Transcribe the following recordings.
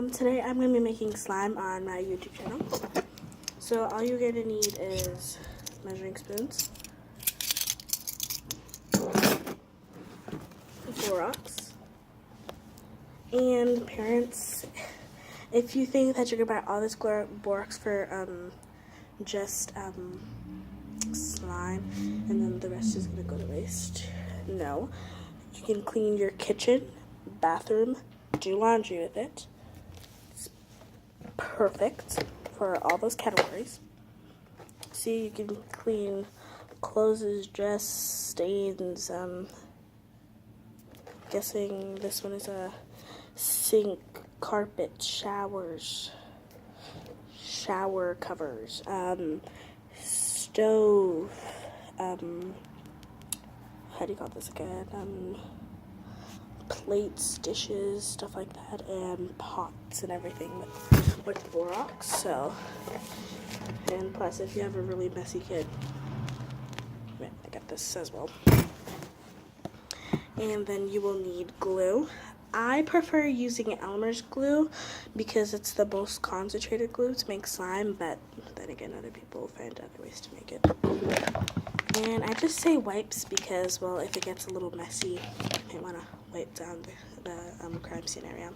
Today I'm going to be making slime on my YouTube channel. So all you're going to need is measuring spoons, Borax, and parents, if you think that you're going to buy all this Borax for just slime and then the rest is going to go to waste, no. You can clean your kitchen, bathroom, do laundry with it. It's perfect for all those categories. See, you can clean clothes, dress, stains. Guessing this one is a sink, carpet, showers, shower covers, stove, how do you call this again? Plates, dishes, stuff like that, and pots and everything with Borax. So, and plus, if you have a really messy kid, I got this as well. And then you will need glue. I prefer using Elmer's glue because it's the most concentrated glue to make slime, but then again, other people find other ways to make it. And I just say wipes because, well, if it gets a little messy, you might want to wipe down the crime scene area.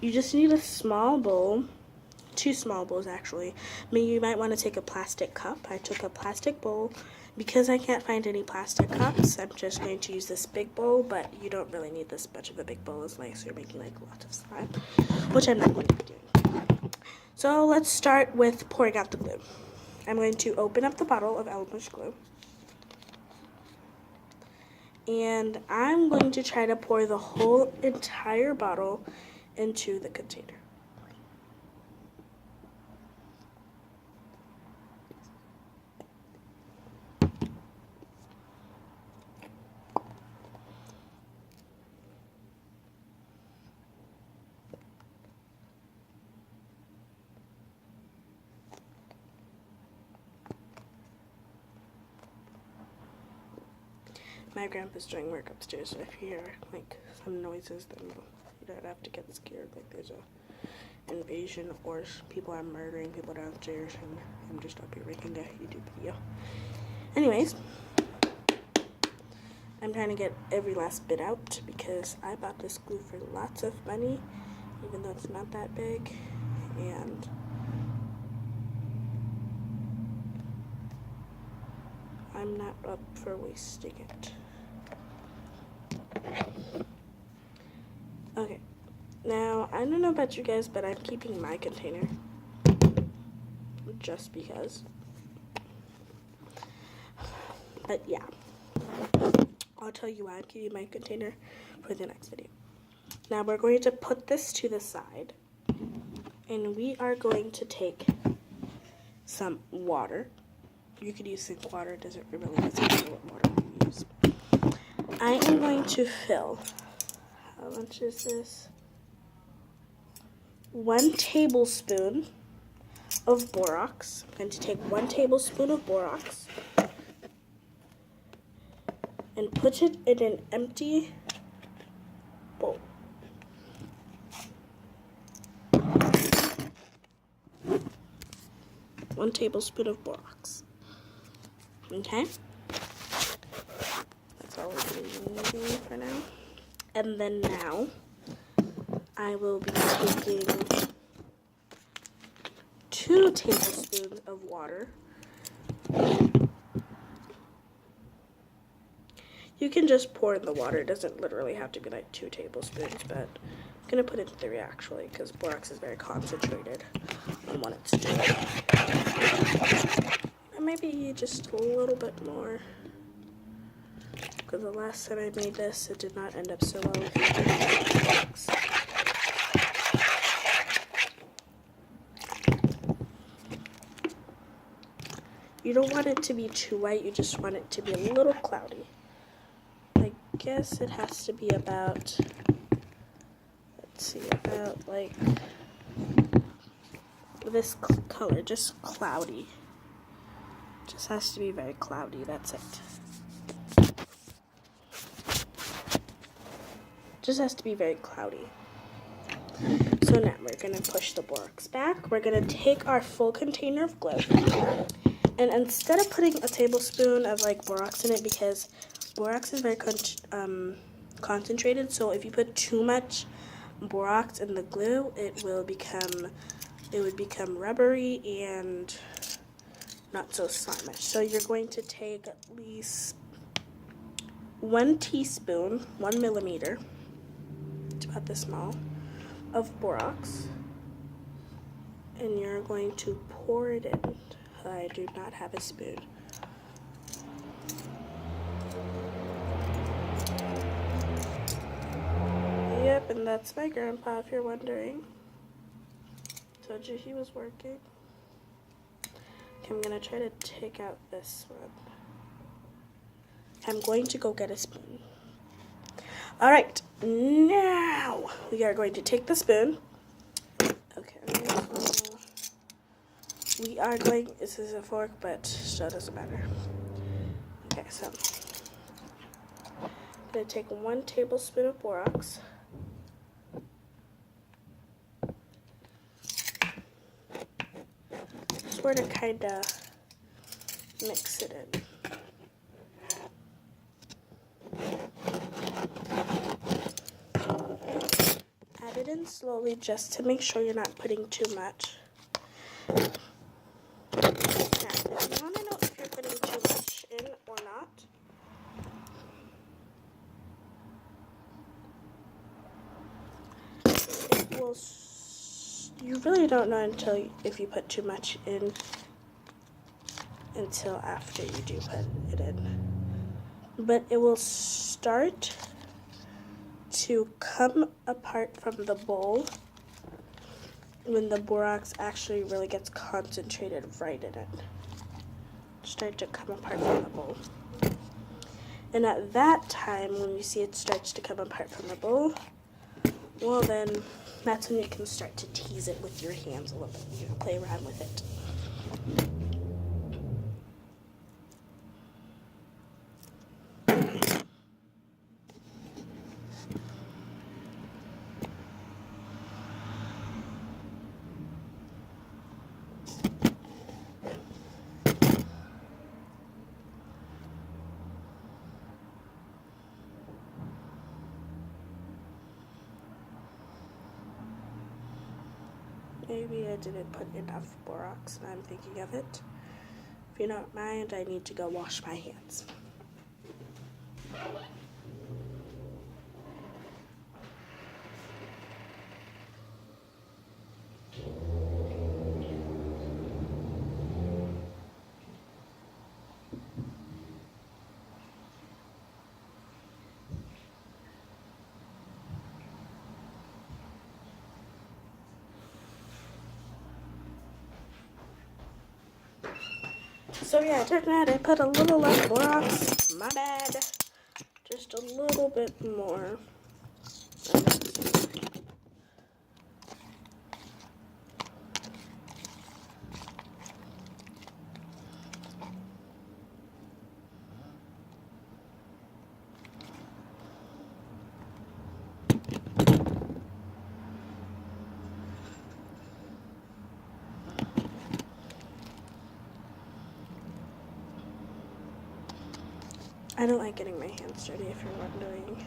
You just need a small bowl, 2 small bowls actually. I mean, you might want to take a plastic cup. I took a plastic bowl. Because I can't find any plastic cups, I'm just going to use this big bowl, but you don't really need this much of a big bowl as long as you're making like lots of slime, which I'm not going to be doing. So let's start with pouring out the glue. I'm going to open up the bottle of Elmer's glue. And I'm going to try to pour the whole entire bottle into the container. My grandpa's doing work upstairs, so if you hear like some noises, then you don't have to get scared. Like there's a invasion or people are murdering people downstairs, and I'm just up here making a YouTube video. Anyways, I'm trying to get every last bit out because I bought this glue for lots of money, even though it's not that big, and I'm not up for wasting it. Okay, now I don't know about you guys, but I'm keeping my container just because. But yeah, I'll tell you why I'm keeping my container for the next video. Now we're going to put this to the side, and we are going to take some water. You could use sink water, it doesn't really matter what water you use. I am going to fill, how much is this? 1 tablespoon of Borax. I'm going to take 1 tablespoon of Borax and put it in an empty bowl. One tablespoon of Borax. Okay? That's all we're going to be using for now. And then now, I will be taking 2 tablespoons of water. You can just pour in the water. It doesn't literally have to be like 2 tablespoons, but I'm going to put in 3 actually, because Borax is very concentrated on what it's doing. And maybe just a little bit more, because the last time I made this, it did not end up so well with Borax. You don't want it to be too white, you just want it to be a little cloudy. I guess it has to be about, let's see, about like this color, just cloudy. Just has to be very cloudy, that's it. Just has to be very cloudy. So now we're going to push the borax back. We're going to take our full container of glue, and instead of putting a tablespoon of like borax in it, because borax is very concentrated, so if you put too much borax in the glue, it would become rubbery and not so slimy. So you're going to take at least 1 teaspoon, 1 millimeter, it's about this small, of borax, and you're going to pour it in. I do not have a spoon. Yep, and that's my grandpa, if you're wondering. Told you he was working. Okay, I'm gonna try to take out this one. I'm going to go get a spoon. All right, now we are going to take the spoon. Okay, we are going, this is a fork, but still doesn't matter. Okay, so I'm gonna take 1 tablespoon of borax. Sort of kind of mix it in. Add it in slowly just to make sure you're not putting too much. Now, if you want to know if you're putting too much in or not, it will, you really don't know if you put too much in until after you do put it in. But it will start to come apart from the bowl when the borax actually really gets concentrated right in it. Start to come apart from the bowl. And at that time, when you see it starts to come apart from the bowl, well then, that's when you can start to tease it with your hands a little bit. You can play around with it. Maybe I didn't put enough borax, and I'm thinking of it. If you don't mind, I need to go wash my hands. So yeah, turns out I put a little less borax. My bad. Just a little bit more. I don't like getting my hands dirty, if you're wondering.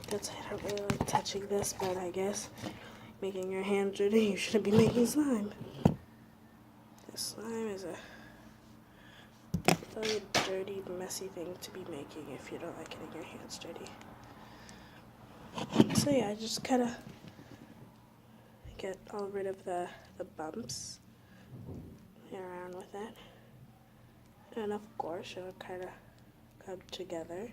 That's, I don't really like touching this, but I guess making your hands dirty, you shouldn't be making slime. This slime is a really dirty, messy thing to be making if you don't like getting your hands dirty. So yeah, just kind of get all rid of the bumps, play around with it, and of course it'll kind of come together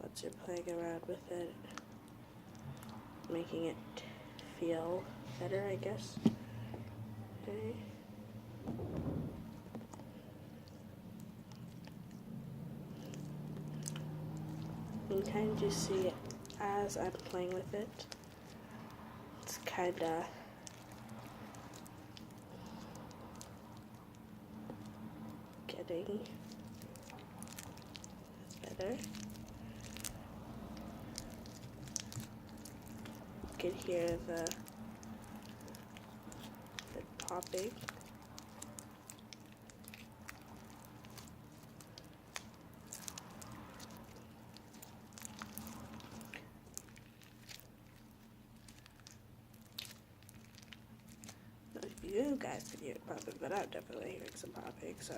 once you're playing around with it, making it feel better, I guess. Okay. You can kind of just see it as I'm playing with it. It's kind of getting better. You can hear the popping. You guys can hear it popping, but I'm definitely hearing some popping, so.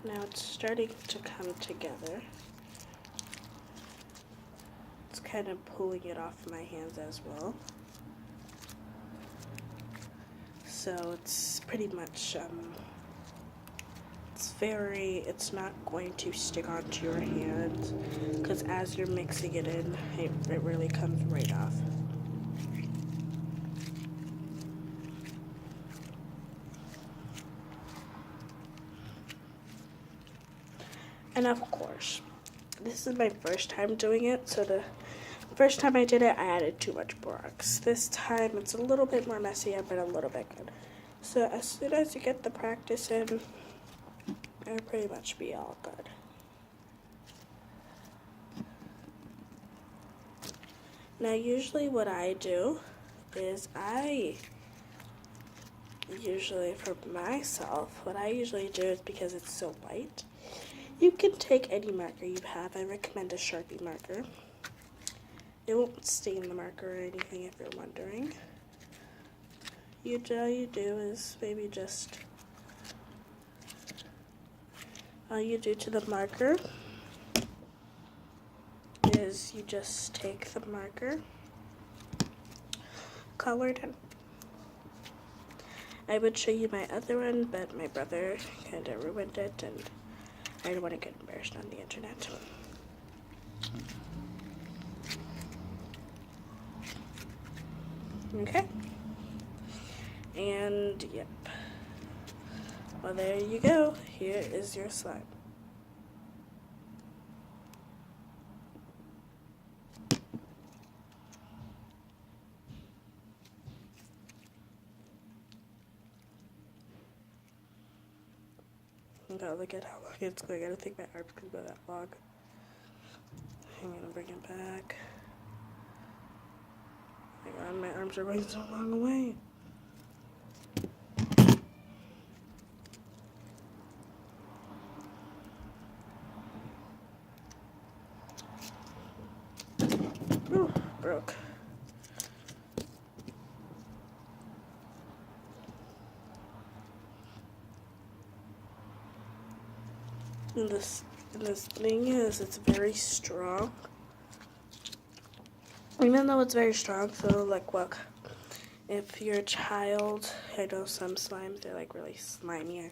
Now it's starting to come together. It's kind of pulling it off my hands as well. So it's pretty much, it's not going to stick onto your hands, because as you're mixing it in, it really comes right off. And of course, this is my first time doing it, so the first time I did it, I added too much borax. This time, it's a little bit more messy, but a little bit good. So as soon as you get the practice in, it'll pretty much be all good. Now, usually what I do is for myself, what I usually do is, because it's so white, you can take any marker you have. I recommend a Sharpie marker. It won't stain the marker or anything, if you're wondering. All you do is maybe just, all you do to the marker is you just take the marker, color it in. I would show you my other one, but my brother kind of ruined it, and I don't want to get embarrassed on the internet. Okay. And yep. Well, there you go. Here is your slime. Oh, look at how long it's going. I don't think my arms can go that long. I'm gonna bring it back. Hang on, my arms are going so long away. Ooh, broke. And this thing is, it's very strong. Even though it's very strong, so like, look, if you're a child, I know some slimes, they're like really slimy,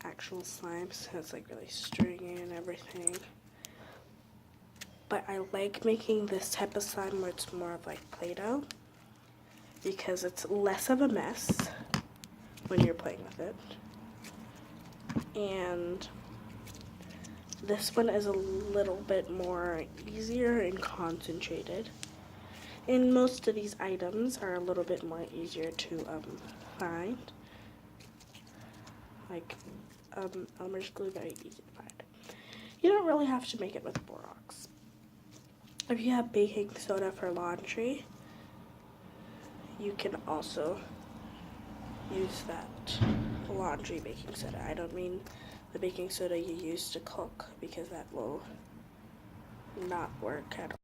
actual slimes, it's like really stringy and everything. But I like making this type of slime where it's more of like Play-Doh, because it's less of a mess when you're playing with it. And this one is a little bit more easier and concentrated. And most of these items are a little bit more easier to find. Like Elmer's glue, very easy to find. You don't really have to make it with borax. If you have baking soda for laundry, you can also use that laundry baking soda. I don't mean the baking soda you use to cook, because that will not work at all.